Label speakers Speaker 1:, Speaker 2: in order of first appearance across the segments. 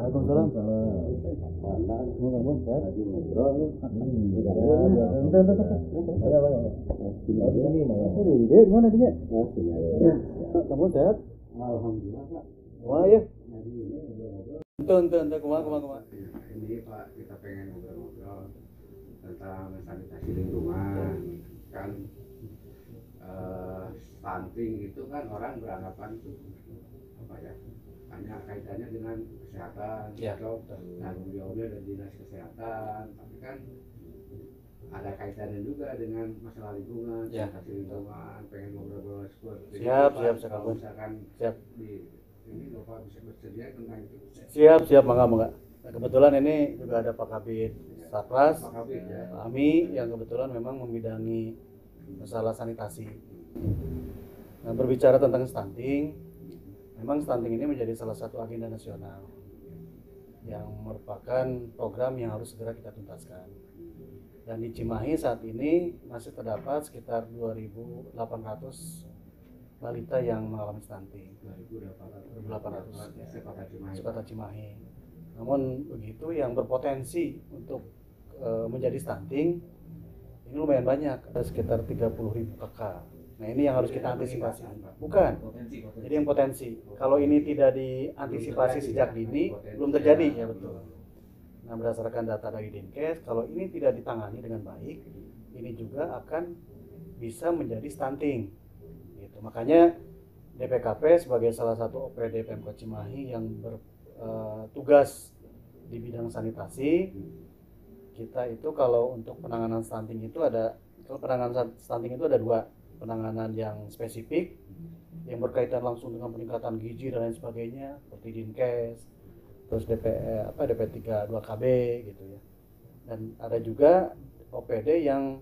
Speaker 1: Waalaikumsalam. Mau kamu sehat? Ya, entar. Di sini mana? Dia mana dia? Kamu sehat?
Speaker 2: Alhamdulillah Pak.
Speaker 1: Wah ya. Entar, kemana?
Speaker 2: Ini Pak, kita pengen ngobrol-ngobrol tentang sanitasi lingkungan. Kan stunting itu kan orang beranggapan apa ya, hanya kaitannya dengan kesehatan atau tanggung jawabnya dari dinas kesehatan, tapi kan ada kaitannya juga dengan masalah lingkungan, sanitasi lingkungan. Pengen ngobrol-ngobrol seperti
Speaker 1: siap
Speaker 2: misalkan di ini Bapak bisa bersedia tentang itu.
Speaker 1: Siap, mangga. Nah, kebetulan ini juga ada Pak Kabid Satpras,
Speaker 2: Pak
Speaker 1: Ami yang kebetulan memang membidangi masalah sanitasi. Nah, berbicara tentang stunting, memang stunting ini menjadi salah satu agenda nasional yang merupakan program yang harus segera kita tuntaskan. Dan di Cimahi saat ini masih terdapat sekitar 2.800 balita yang mengalami stunting. 2.800 sekota Cimahi. Namun begitu yang berpotensi untuk menjadi stunting ini lumayan banyak, ada sekitar 30.000 kakak. Nah, ini yang harus kita antisipasi. Bukan. Jadi yang potensi. Kalau ini tidak diantisipasi sejak dini, belum terjadi, ya betul. Nah, berdasarkan data dari Dinkes, kalau ini tidak ditangani dengan baik, ini juga akan bisa menjadi stunting. Gitu. Makanya DPKP sebagai salah satu OPD Pemkot Cimahi yang bertugas di bidang sanitasi, kita itu kalau untuk penanganan stunting itu ada dua. Penanganan yang spesifik yang berkaitan langsung dengan peningkatan gizi dan lain sebagainya seperti Dinkes, terus DP3 2KB gitu ya. Dan ada juga OPD yang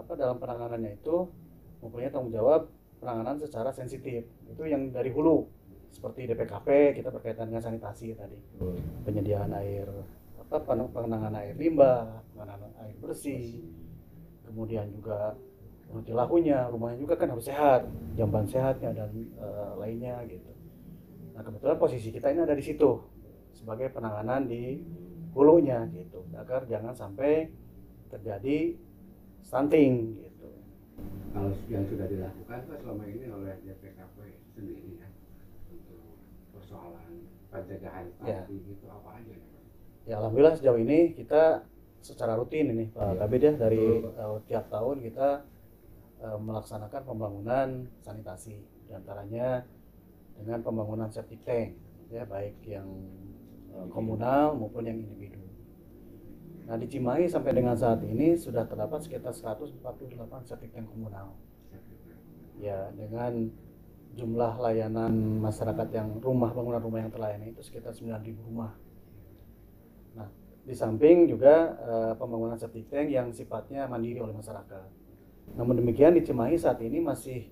Speaker 1: dalam penanganannya itu mempunyai tanggung jawab penanganan secara sensitif. Itu yang dari hulu seperti DPKP, kita berkaitan dengan sanitasi tadi. Penyediaan air, penanganan air limbah, penanganan air bersih. Kemudian juga lahunya, rumahnya juga kan harus sehat, jamban sehatnya dan lainnya gitu. Nah, kebetulan posisi kita ini ada di situ sebagai penanganan di hulunya gitu, agar jangan sampai terjadi stunting gitu.
Speaker 2: Kalau yang sudah dilakukan Pak selama ini oleh DPKP sendiri ya untuk persoalan pencegahan stunting itu apa aja ya Pak?
Speaker 1: Ya, alhamdulillah sejauh ini kita secara rutin ini Pak Kabid ya, dari tiap tahun kita melaksanakan pembangunan sanitasi, diantaranya dengan pembangunan septic tank ya, baik yang komunal maupun yang individu. Nah, di Cimahi sampai dengan saat ini sudah terdapat sekitar 148 septic tank komunal ya, dengan jumlah layanan masyarakat yang bangunan rumah yang terlayani itu sekitar 9.000 rumah. Nah, di samping juga pembangunan septic tank yang sifatnya mandiri oleh masyarakat. Namun demikian di Cimahi saat ini masih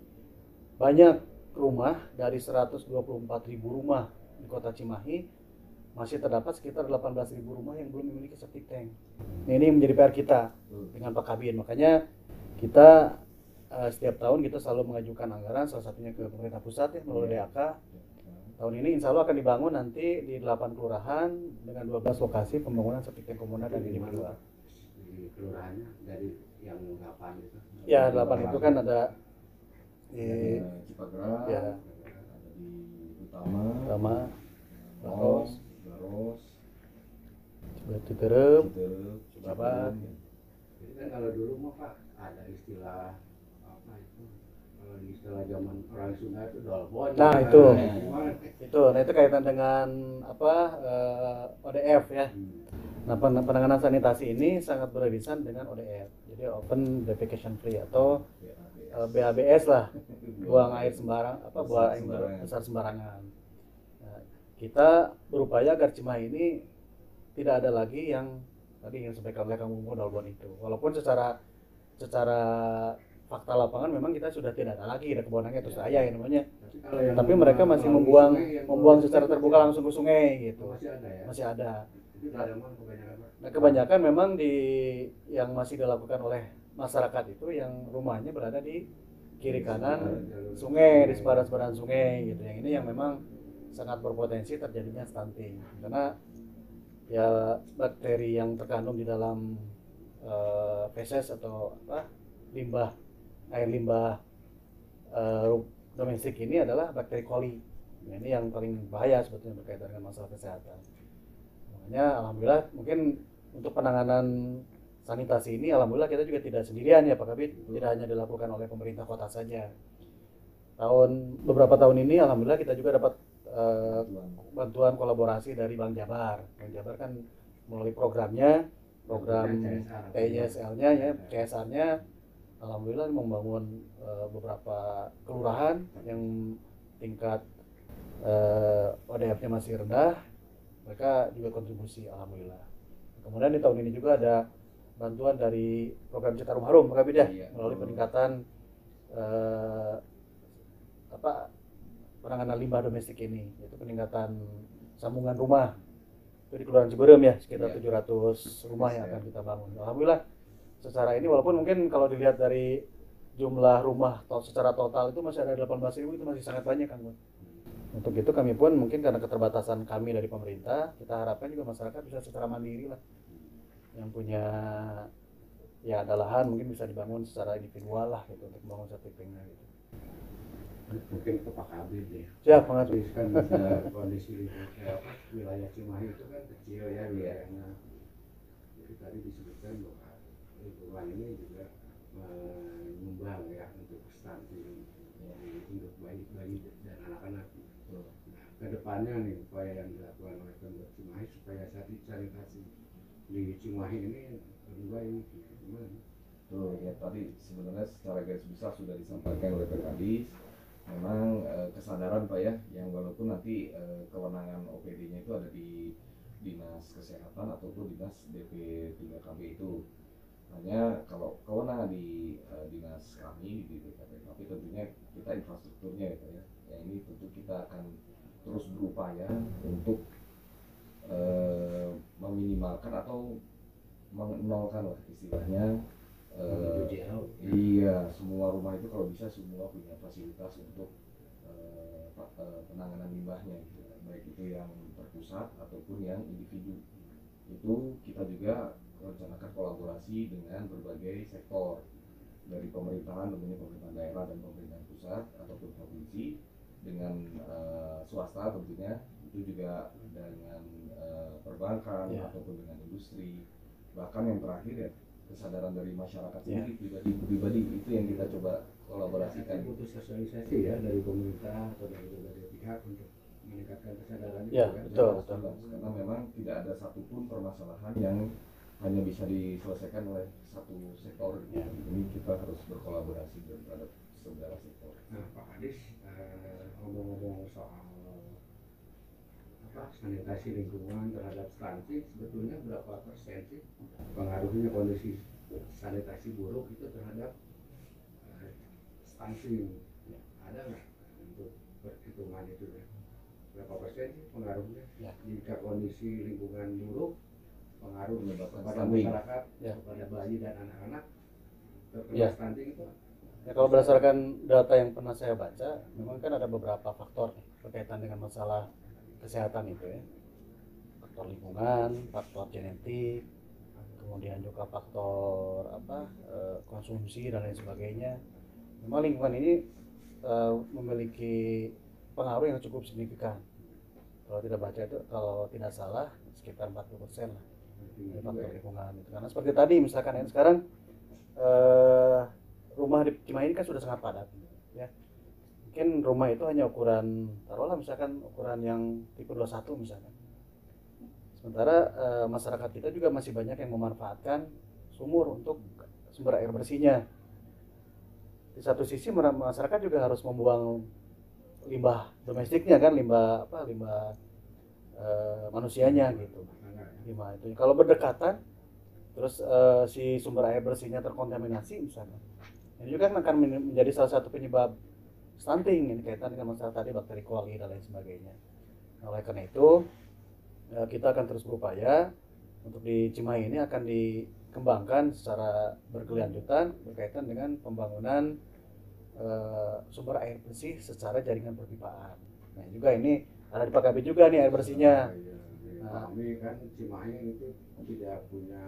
Speaker 1: banyak rumah, dari 124.000 rumah di kota Cimahi masih terdapat sekitar 18.000 rumah yang belum memiliki septic tank. Nah, ini menjadi PR kita dengan Pak Kabin. Makanya kita setiap tahun kita selalu mengajukan anggaran, salah satunya ke pemerintah pusat ya, melalui DAK. Tahun ini insya Allah akan dibangun nanti di 8 kelurahan dengan 12 lokasi pembangunan septic tank komunal dan individual.
Speaker 2: Di kelurahannya dari yang 8 itu?
Speaker 1: Ya, 8 itu kan ada di
Speaker 3: Cipagerak,
Speaker 1: ya,
Speaker 3: ada di Utama,
Speaker 1: Baros,
Speaker 3: Citerep,
Speaker 1: Cibabat.
Speaker 2: Jadi kan kalau dulu mah Pak ada istilah apa itu? Kalau di istilah zaman orang Sunda itu dolbon.
Speaker 1: Nah, itu kaitan dengan ODF ya. Nah, penanganan sanitasi ini sangat beririsan dengan ODF. Jadi Open Defecation Free atau BABS lah, buang air besar sembarangan. Nah, kita berupaya agar Cimahi ini tidak ada lagi yang tadi yang disampaikan oleh Kang Bumbu Dolbon itu. Walaupun secara fakta lapangan memang kita sudah tidak ada lagi, ada kewenangannya terus saya yang namanya. Tapi mereka masih membuang secara terbuka langsung ke sungai gitu. Masih ada. Nah, kebanyakan memang yang masih dilakukan oleh masyarakat itu yang rumahnya berada di kiri kanan sungai, di sepadan sungai gitu. Yang ini yang memang sangat berpotensi terjadinya stunting karena ya bakteri yang terkandung di dalam feses atau limbah air limbah domestik ini adalah bakteri coli. Nah, ini yang paling bahaya sebetulnya berkaitan dengan masalah kesehatan. Makanya alhamdulillah mungkin untuk penanganan sanitasi ini alhamdulillah kita juga tidak sendirian ya Pak Kabid, tidak hanya dilakukan oleh pemerintah kota saja. Beberapa tahun ini alhamdulillah kita juga dapat bantuan kolaborasi dari Bank Jabar. Bank Jabar kan melalui program TISL-nya ya, CSR-nya alhamdulillah membangun beberapa kelurahan yang tingkat ODF-nya masih rendah, mereka juga kontribusi alhamdulillah. Kemudian di tahun ini juga ada bantuan dari program Citarum Harum Pak Kabid ya, melalui peningkatan penanganan limbah domestik ini, yaitu peningkatan sambungan rumah itu di Kelurahan Ciberem ya, sekitar 700 rumah yang akan kita bangun. Alhamdulillah secara ini walaupun mungkin kalau dilihat dari jumlah rumah secara total itu masih ada 18.000, itu masih sangat banyak kan. Untuk itu kami pun mungkin karena keterbatasan kami dari pemerintah, kita harapkan juga masyarakat bisa secara mandiri lah, yang punya ya ada lahan mungkin bisa dibangun secara individual lah gitu, untuk membangun satu tipingnya gitu.
Speaker 2: Mungkin ke Pak Kabid ya.
Speaker 1: Siap, Pak Kabid.
Speaker 2: Kan bisa kondisi wilayah Cimahi itu kan kecil ya wilayahnya. Jadi tadi disebutkan bahwa lingkungan ini juga menyumbang ya untuk stunting untuk bayi-bayi dan anak-anak. Nah, kedepannya nih upaya yang dilakukan oleh Pemkot Cimahi supaya sanitasi di Cimahi ini lebih baik gimana?
Speaker 3: Tuh ya, tadi sebenarnya secara garis besar sudah disampaikan oleh Pak Kadis. Memang kesadaran Pak ya, yang walaupun nanti kewenangan OPD-nya itu ada di Dinas Kesehatan ataupun Dinas DP 3KB itu. Hanya kalau kewenangan di dinas kami di DPKP tentunya kita infrastrukturnya gitu ya. Yang ini tentu kita akan terus berupaya untuk meminimalkan atau menolkan lah istilahnya. Iya, semua rumah itu kalau bisa semua punya fasilitas untuk penanganan limbahnya gitu. Baik itu yang terpusat ataupun yang individu. Itu kita juga rencanakan kolaborasi dengan berbagai sektor dari pemerintahan, tentunya pemerintahan daerah dan pemerintahan pusat ataupun provinsi, dengan swasta tentunya, itu juga dengan perbankan ataupun dengan industri, bahkan yang terakhir ya kesadaran dari masyarakat sendiri, pribadi itu yang kita coba kolaborasikan.
Speaker 2: Butuh sosialisasi ya dari pemerintah atau dari berbagai pihak untuk meningkatkan kesadaran itu
Speaker 1: kan? Betul.
Speaker 3: Karena memang tidak ada satupun permasalahan yang hanya bisa diselesaikan oleh satu sektor. Ini kita harus berkolaborasi terhadap segala sektor.
Speaker 2: Nah, Pak Kadis, ngomong-ngomong soal sanitasi lingkungan terhadap stunting, sebetulnya berapa persen sih pengaruhnya kondisi sanitasi buruk itu terhadap stunting? Ada nggak untuk perhitungan itu ya? Berapa persen sih pengaruhnya? Jika kondisi lingkungan buruk, pengaruh kepada masyarakat, kepada bayi dan anak-anak terkena stunting itu?
Speaker 1: Ya, kalau berdasarkan data yang pernah saya baca, memang kan ada beberapa faktor berkaitan dengan masalah kesehatan itu ya, faktor lingkungan, faktor genetik, kemudian juga faktor konsumsi dan lain sebagainya. Memang lingkungan ini memiliki pengaruh yang cukup signifikan. Kalau tidak salah sekitar 40% lah dari faktor lingkungan itu. Karena seperti tadi misalkan sekarang rumah di Cimahi ini kan sudah sangat padat ya. Mungkin rumah itu hanya ukuran, taruhlah misalkan ukuran yang tipe 21 misalkan. Sementara masyarakat kita juga masih banyak yang memanfaatkan sumur untuk sumber air bersihnya. Di satu sisi masyarakat juga harus membuang limbah domestiknya kan, limbah manusianya gitu. Limbah itu kalau berdekatan terus si sumber air bersihnya terkontaminasi misalkan, ini juga akan menjadi salah satu penyebab stunting yang kaitan dengan masalah tadi bakteri coli dan lain sebagainya. Nah, oleh karena itu kita akan terus berupaya untuk di Cimahi ini akan dikembangkan secara berkelanjutan berkaitan dengan pembangunan sumber air bersih secara jaringan perpipaan. Nah juga ini ada di Pak Kabit juga nih air bersihnya.
Speaker 2: Nah, kami kan Cimahi itu tidak punya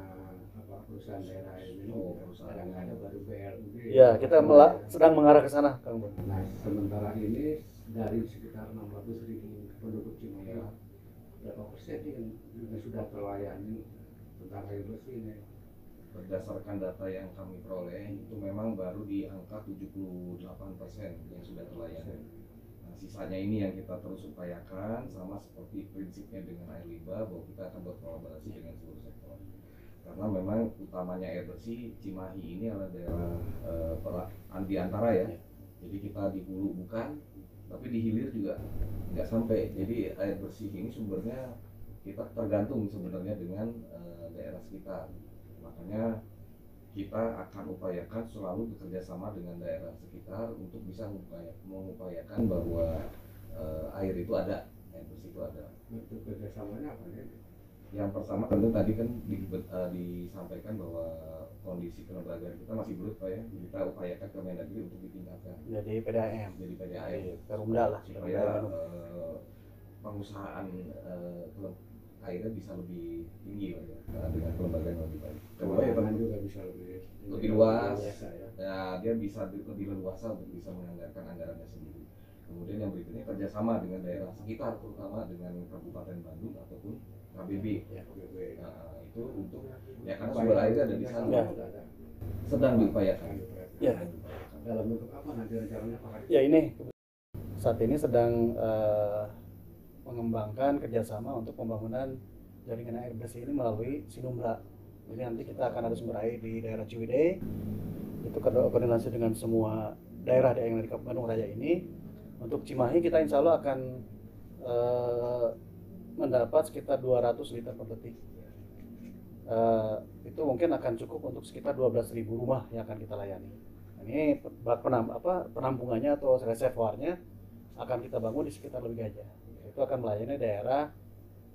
Speaker 2: perusahaan daerah air minum, sekarang ada baru BLUD.
Speaker 1: Ya, kita sedang mengarah ke sana, Kang Bun.
Speaker 2: Nah, sementara ini dari sekitar 600.000 penduduk Cimahi, berapa persen yang sudah terlayani tentang air bersih ini?
Speaker 3: Berdasarkan data yang kami peroleh itu memang baru di angka 78% yang sudah terlayani. Nah, sisanya ini yang kita terus upayakan, sama seperti prinsipnya dengan air limbah, bahwa kita akan berkolaborasi dengan seluruh sektor. Karena memang utamanya air bersih Cimahi ini adalah daerah di antara ya. Jadi kita di hulu bukan, tapi di hilir juga nggak sampai. Jadi air bersih ini sumbernya kita tergantung sebenarnya dengan daerah sekitar. Makanya kita akan upayakan selalu bekerja sama dengan daerah sekitar untuk bisa mengupayakan bahwa air itu ada, air bersih itu ada.
Speaker 2: Untuk kerjasamanya apa ya?
Speaker 3: Yang pertama tentu tadi kan disampaikan bahwa kondisi kelembagaan kita masih belum Pak ya. Kita upayakan Kemendagri untuk ditingkatkan.
Speaker 1: Jadi PDAM.
Speaker 3: Jadi PDAM.
Speaker 1: Perumda lah.
Speaker 3: Supaya pengusahaan airnya bisa lebih tinggi Pak ya, dengan kelembagaan yang lebih baik. Kedua ya tentu
Speaker 2: juga bisa lebih
Speaker 3: luas.
Speaker 2: Ya.
Speaker 3: Ya, dia bisa lebih leluasa untuk bisa menganggarkan anggarannya sendiri. Kemudian yang berikutnya kerjasama dengan daerah sekitar, terutama dengan Kabupaten Bandung ataupun KBB.
Speaker 1: Ya.
Speaker 3: Nah, itu untuk ya karena sumber airnya ada di sana.
Speaker 1: Ya.
Speaker 3: Sedang diupayakan.
Speaker 1: Ya.
Speaker 2: Dalam bentuk apa nanti rencananya Pak?
Speaker 1: Ya, ini saat ini sedang mengembangkan kerjasama untuk pembangunan jaringan air bersih ini melalui Sinumbra. Jadi nanti kita akan ada sumber air di daerah Ciwidey. Itu koordinasi dengan semua daerah yang ada di Bandung Raya ini. Untuk Cimahi kita insya Allah akan mendapat sekitar 200 liter per detik. Itu mungkin akan cukup untuk sekitar 12.000 rumah yang akan kita layani. Ini bak penampungannya atau reservoirnya akan kita bangun di sekitar Leuwi Gajah. Itu akan melayani daerah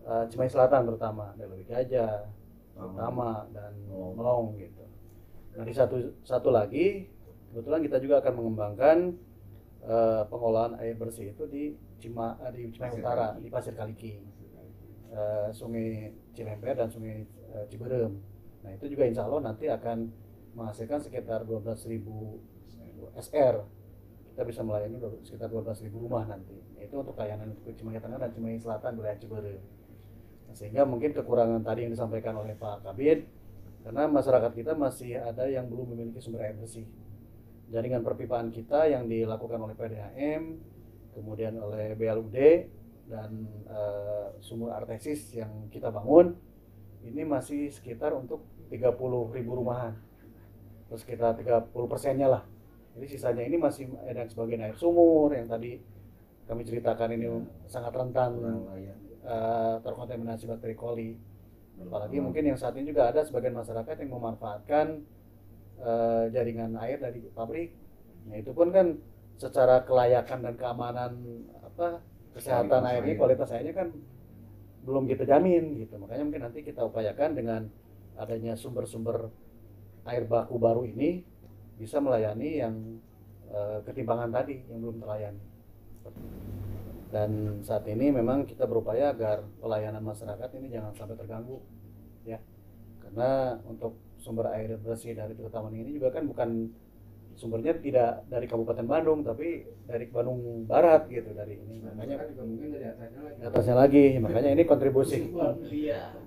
Speaker 1: Cimahi Selatan terutama, daerah Leuwi Gajah, Utama dan Melong gitu. Nah, di satu lagi kebetulan kita juga akan mengembangkan pengolahan air bersih itu di Cimahi Utara, di Pasir Kaliki, Sungai Cilember dan Sungai Ciberem. Nah, itu juga insya Allah nanti akan menghasilkan sekitar 12.000 SR. Kita bisa melayani sekitar 12.000 rumah nanti. Itu untuk layanan untuk Cimahi Tengah dan Cimahi Selatan wilayah Ciberem. Nah, sehingga mungkin kekurangan tadi yang disampaikan oleh Pak Kabid, karena masyarakat kita masih ada yang belum memiliki sumber air bersih. Jaringan perpipaan kita yang dilakukan oleh PDAM, kemudian oleh BLUD dan sumur artesis yang kita bangun, ini masih sekitar untuk 30.000 rumahan. Terus sekitar 30%-nya lah. Jadi sisanya ini masih ada sebagian air sumur yang tadi kami ceritakan ini sangat rentan terkontaminasi bakteri coli. Apalagi mungkin yang saat ini juga ada sebagian masyarakat yang memanfaatkan jaringan air dari pabrik. Nah, itu pun kan secara kelayakan dan keamanan kesehatan airnya, kualitas airnya kan belum kita jamin gitu. Makanya mungkin nanti kita upayakan dengan adanya sumber-sumber air baku baru ini bisa melayani yang ketimpangan tadi yang belum terlayani. Dan saat ini memang kita berupaya agar pelayanan masyarakat ini jangan sampai terganggu ya. Karena untuk sumber air bersih dari Tirtaman ini juga kan bukan sumbernya tidak dari Kabupaten Bandung tapi dari Bandung Barat gitu, dari ini. Makanya
Speaker 2: juga mungkin dari
Speaker 1: atasnya lagi. Makanya ini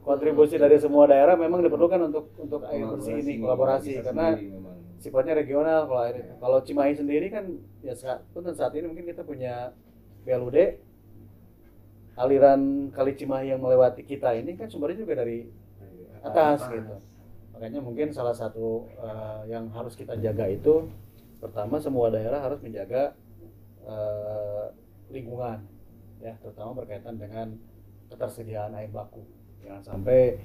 Speaker 1: kontribusi dari semua daerah memang diperlukan untuk air bersih ini, kolaborasi karena sifatnya regional. Kalau Cimahi sendiri kan ya saat ini mungkin kita punya BLUD, aliran Kali Cimahi yang melewati kita ini kan sumbernya juga dari atas gitu. Makanya mungkin salah satu yang harus kita jaga itu pertama semua daerah harus menjaga lingkungan ya, terutama berkaitan dengan ketersediaan air baku. Jangan sampai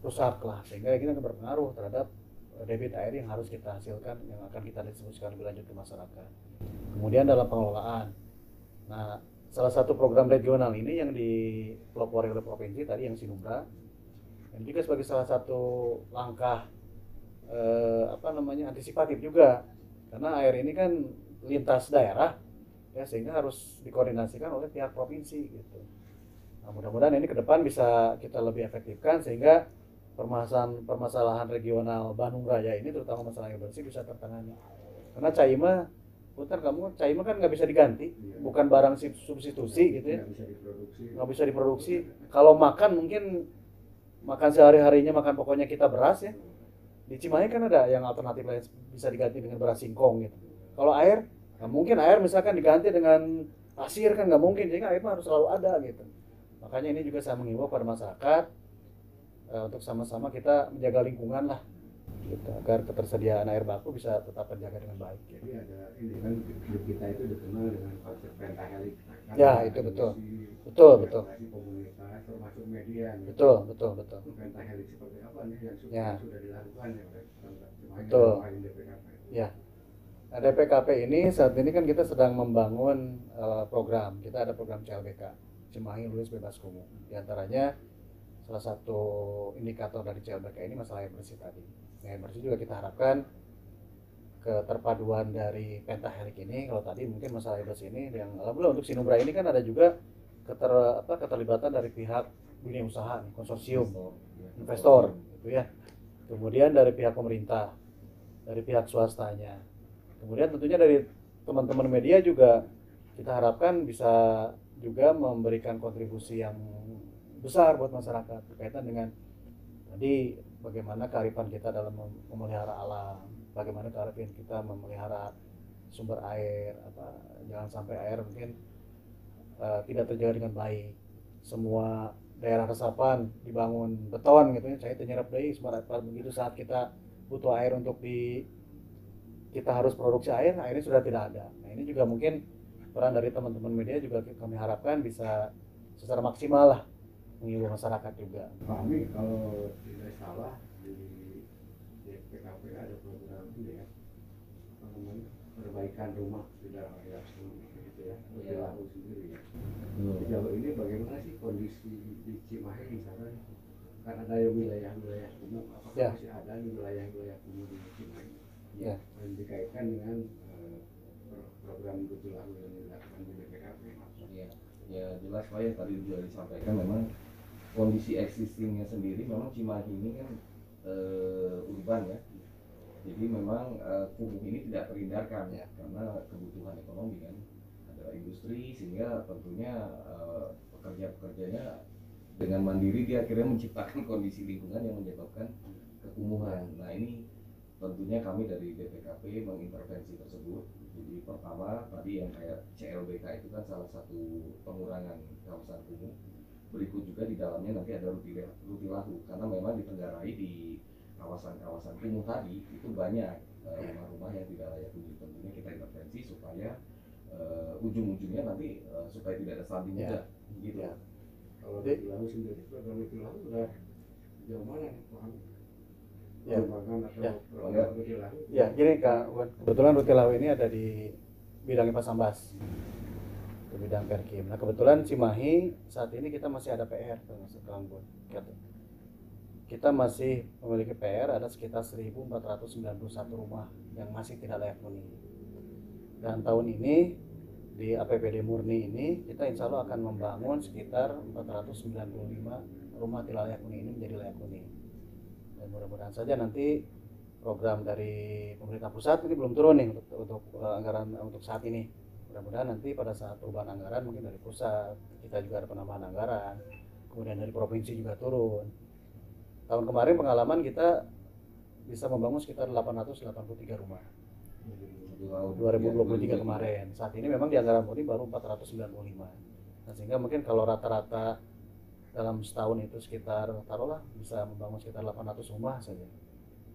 Speaker 1: rusak lah, sehingga ini akan berpengaruh terhadap debit air yang harus kita hasilkan, yang akan kita distribusikan lebih lanjut ke masyarakat. Kemudian dalam pengelolaan, nah salah satu program regional ini yang dipelopori oleh provinsi tadi yang Sinumbra, dan juga sebagai salah satu langkah antisipatif juga, karena air ini kan lintas daerah, ya, sehingga harus dikoordinasikan oleh pihak provinsi gitu. Nah, mudah-mudahan ini ke depan bisa kita lebih efektifkan sehingga permasalahan regional Bandung Raya ini, terutama masalah air bersih, bisa tertangani. Karena Cai mah kan nggak bisa diganti, bukan barang substitusi gitu ya, nggak bisa diproduksi. Kalau makan mungkin makan sehari-harinya, makan pokoknya kita beras ya. Di Cimahi kan ada yang alternatif lain bisa diganti dengan beras singkong gitu. Kalau air, nggak mungkin air misalkan diganti dengan pasir, kan nggak mungkin, jadi air mah harus selalu ada gitu. Makanya ini juga saya mengimbau pada masyarakat untuk sama-sama kita menjaga lingkungan lah gitu, agar ketersediaan air baku bisa tetap terjaga dengan baik.
Speaker 2: Jadi ada ini kan, hidup kita itu dikenal dengan konsep pentahelik.
Speaker 1: Ya, itu betul. Betul.
Speaker 2: Komunitas termasuk media.
Speaker 1: Betul.
Speaker 2: Pentahelik seperti apa nih yang sudah dilakukan ya oleh
Speaker 1: betul. DPKP. Ya. Nah, DPKP ini saat ini kan kita sedang membangun program. Kita ada program CLBK, Cimahi Lulus Bebas Kumuh. Di antaranya salah satu indikator dari CLBK ini masalah air bersih tadi. Air bersih juga kita harapkan keterpaduan dari pentahelik ini. Kalau tadi mungkin masalah air bersih ini, yang alhamdulillah untuk Sinubrah ini kan ada juga keterlibatan dari pihak dunia usaha, konsorsium, investor, gitu ya. Kemudian dari pihak pemerintah, dari pihak swastanya. Kemudian tentunya dari teman-teman media juga kita harapkan bisa juga memberikan kontribusi yang besar buat masyarakat berkaitan dengan tadi bagaimana kearifan kita dalam memelihara alam, bagaimana kearifan kita memelihara sumber air, jangan sampai air mungkin tidak terjaga dengan baik. Semua daerah resapan dibangun beton gitu ya, saya ternyerap dari semua begitu saat kita butuh air untuk kita harus produksi air, airnya sudah tidak ada. Nah, ini juga mungkin peran dari teman-teman media juga kami harapkan bisa secara maksimal lah mengimbau masyarakat juga.
Speaker 2: Pak Ami, kalau tidak salah di PKP ada program ini ya, apa namanya, perbaikan rumah di daerah gitu ya, Rutilahu sendiri ya. Sejauh ini bagaimana sih kondisi di Cimahi misalnya, kan ada wilayah-wilayah kumuh, apakah masih ada di wilayah-wilayah kumuh di Cimahi dan dikaitkan dengan program Rutilahu yang dilakukan di BPKP?
Speaker 3: Ya jelas Pak, yang tadi sudah disampaikan, memang kondisi existingnya sendiri memang Cimahi ini kan urban ya, jadi memang kumuh ini tidak terhindarkan ya, karena kebutuhan ekonomi kan, ada industri, sehingga tentunya pekerja-pekerjanya dengan mandiri dia akhirnya menciptakan kondisi lingkungan yang menyebabkan kekumuhan. Nah, ini tentunya kami dari BPKP mengintervensi tersebut. Jadi pertama tadi yang kayak CLBK itu kan salah satu pengurangan kawasan kumuh. Berikut juga di dalamnya nanti ada Rutilahu, karena memang ditenggarai di kawasan-kawasan kumuh tadi itu banyak rumah-rumah yang tidak layak huni. Tentunya kita intervensi supaya ujung-ujungnya nanti supaya tidak ada stunting juga gitu.
Speaker 2: Kalau Rutilahu sendiri, program Rutilahu udah sejauh mana nih Pak?
Speaker 1: Ya, gini Kak, kebetulan Rutilahu ini ada di bidang IPA Sambas, ke bidang Perkim. Nah, kebetulan Cimahi saat ini kita masih ada PR, kita masih memiliki PR, ada sekitar 1.491 rumah yang masih tidak layak huni. Dan tahun ini di APBD murni ini kita insya Allah akan membangun sekitar 495 rumah tidak layak huni ini menjadi layak huni. Dan mudah-mudahan saja nanti program dari pemerintah pusat ini belum turun nih untuk anggaran untuk saat ini. Mudah-mudahan nanti pada saat perubahan anggaran mungkin dari pusat kita juga ada penambahan anggaran, kemudian dari provinsi juga turun. Tahun kemarin pengalaman kita bisa membangun sekitar 883 rumah 2023 kemarin. Saat ini memang di anggaran murni baru 495. Nah, sehingga mungkin kalau rata-rata dalam setahun itu sekitar taruhlah bisa membangun sekitar 800 rumah saja.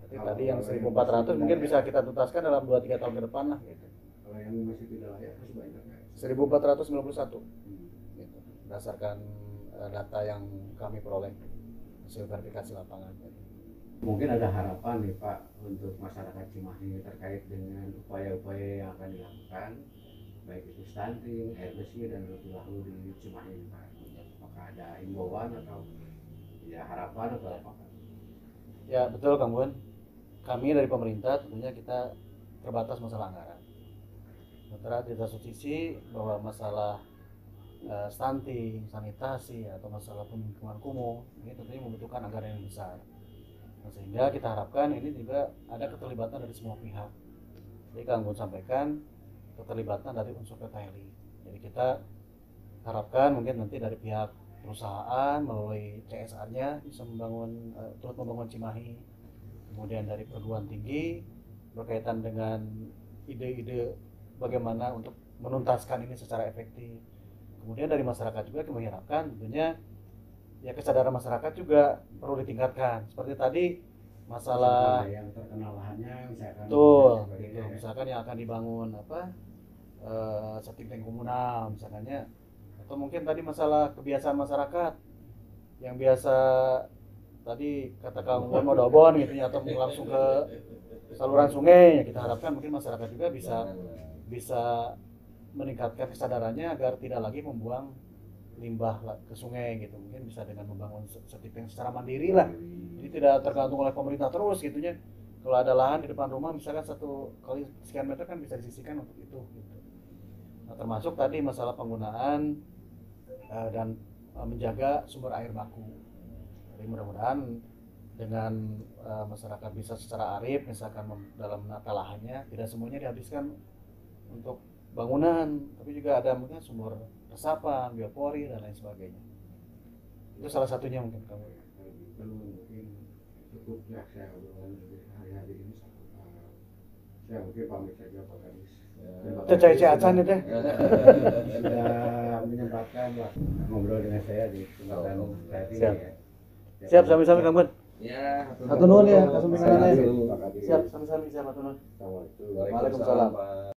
Speaker 1: Jadi tadi yang 1.400 mungkin bisa kita tuntaskan dalam 2-3 tahun ke depan lah gitu.
Speaker 2: Kalau yang masih tidak layak masih banyak kan?
Speaker 1: 1.491 gitu, berdasarkan data yang kami peroleh hasil verifikasi lapangan.
Speaker 2: Mungkin ada harapan nih Pak untuk masyarakat Cimahi terkait dengan upaya-upaya yang akan dilakukan, baik itu stunting, air bersih dan Rutilahu di Cimahi Pak. Apakah ada imbauan atau ya harapan atau apa?
Speaker 1: Ya betul Kang Bun, kami dari pemerintah tentunya kita terbatas masalah anggaran. Sementara di satu sisi bahwa masalah stunting, sanitasi atau masalah pemukiman kumuh ini tentunya membutuhkan anggaran yang besar. Nah, sehingga kita harapkan ini juga ada keterlibatan dari semua pihak. Jadi Kang Gun sampaikan keterlibatan dari unsur PT Heli. Jadi kita harapkan mungkin nanti dari pihak perusahaan melalui CSR-nya bisa membangun turut membangun Cimahi. Kemudian dari perguruan tinggi berkaitan dengan ide-ide bagaimana untuk menuntaskan ini secara efektif. Kemudian dari masyarakat juga kami harapkan tentunya ya kesadaran masyarakat juga perlu ditingkatkan. Seperti tadi masalah
Speaker 2: yang terkenal lahannya misalkan
Speaker 1: betul, misalkan yang akan dibangun septic tank komunal misalkannya, atau mungkin tadi masalah kebiasaan masyarakat yang biasa tadi kata Kang Gun mau dobon gitu ya, atau langsung ke saluran sungai ya, kita harapkan mungkin masyarakat juga bisa meningkatkan kesadarannya agar tidak lagi membuang limbah ke sungai gitu. Mungkin bisa dengan membangun septic tank secara mandiri lah, jadi tidak tergantung oleh pemerintah terus gitunya. Kalau ada lahan di depan rumah misalkan 1 kali sekian meter kan bisa disisihkan untuk itu gitu. Nah, termasuk tadi masalah penggunaan dan menjaga sumber air baku. Jadi mudah-mudahan dengan masyarakat bisa secara arif misalkan dalam menata lahannya, tidak semuanya dihabiskan untuk bangunan, tapi juga ada mungkin sumber resapan, biopori dan lain sebagainya. Itu salah satunya mungkin kamu.
Speaker 2: Mungkin cukup ya saya obrolan hari-hari ini. Saya mungkin pamit saja Pak Kadis.
Speaker 1: Cecai acan deh.
Speaker 2: Sudah menyempatkan ngobrol dengan saya di kesempatan saat ini.
Speaker 1: Siap.
Speaker 2: Ya.
Speaker 1: Siap, sami-sami Kang Gun.
Speaker 2: Ya,
Speaker 1: Hatur nuhun ya, kasumpenganana.
Speaker 2: Siap.
Speaker 1: Siap, sami-sami siap, hatur nuhun.
Speaker 2: Assalamualaikum.
Speaker 1: Waalaikumsalam.